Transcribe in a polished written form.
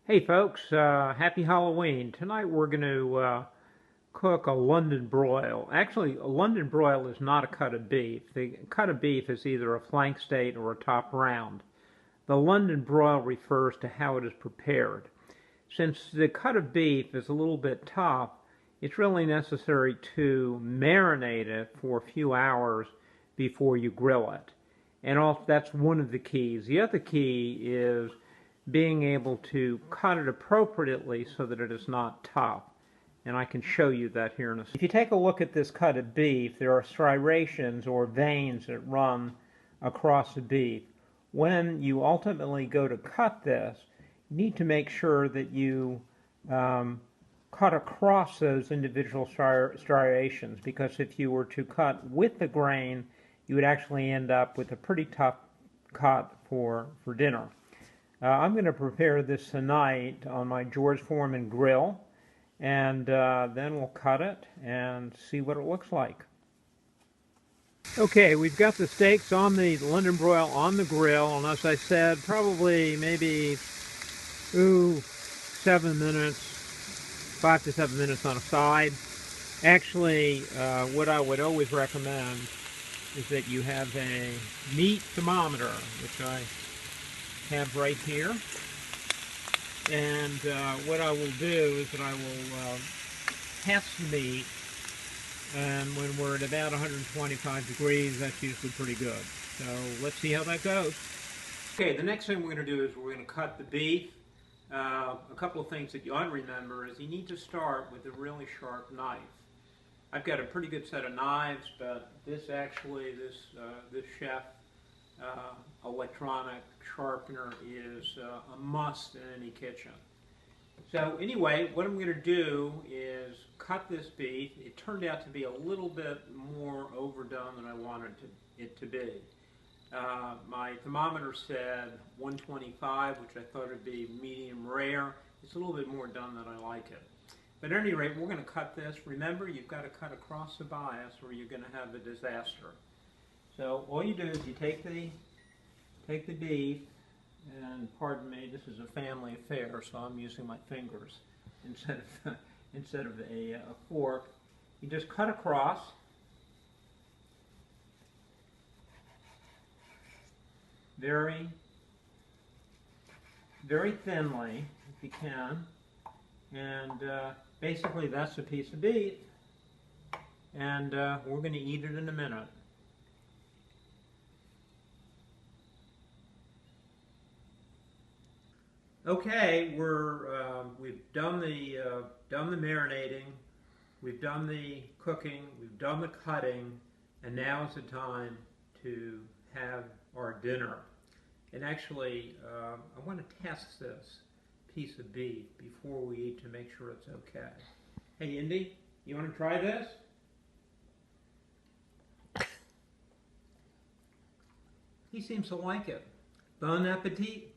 Hey folks, happy Halloween. Tonight we're going to cook a London broil. Actually, a London broil is not a cut of beef. The cut of beef is either a flank steak or a top round. The London broil refers to how it is prepared. Since the cut of beef is a little bit tough, it's really necessary to marinate it for a few hours before you grill it. And also, that's one of the keys. The other key is being able to cut it appropriately so that it is not tough. And I can show you that here in a second. If you take a look at this cut of beef, there are striations or veins that run across the beef. When you ultimately go to cut this, you need to make sure that you cut across those individual striations, because if you were to cut with the grain, you would actually end up with a pretty tough cut for dinner. I'm going to prepare this tonight on my George Foreman grill, and then we'll cut it and see what it looks like. Okay, we've got the steaks on the London broil on the grill, and as I said, probably maybe 7 minutes, 5 to 7 minutes on a side. Actually, what I would always recommend is that you have a meat thermometer, which I have right here, and what I will do is that I will test the meat, and when we're at about 125 degrees, that's usually pretty good. So let's see how that goes. Okay, the next thing we're going to do is we're going to cut the beef. A couple of things that you ought to remember is you need to start with a really sharp knife. I've got a pretty good set of knives, but this chef electronic sharpener is a must in any kitchen. So anyway, what I'm going to do is cut this beef. It turned out to be a little bit more overdone than I wanted it to be. My thermometer said 125, which I thought would be medium rare. It's a little bit more done than I like it. But at any rate, we're going to cut this. Remember, you've got to cut across the bias or you're going to have a disaster. So all you do is you take the beef, and pardon me, this is a family affair, so I'm using my fingers instead of a fork. You just cut across. Very, very thinly, if you can, and basically that's a piece of beef, and we're going to eat it in a minute. Okay, we've done the marinating, we've done the cooking, we've done the cutting, and now is the time to have our dinner. And actually, I want to test this piece of beef before we eat to make sure it's okay. Hey, Indy, you want to try this? He seems to like it. Bon appetit.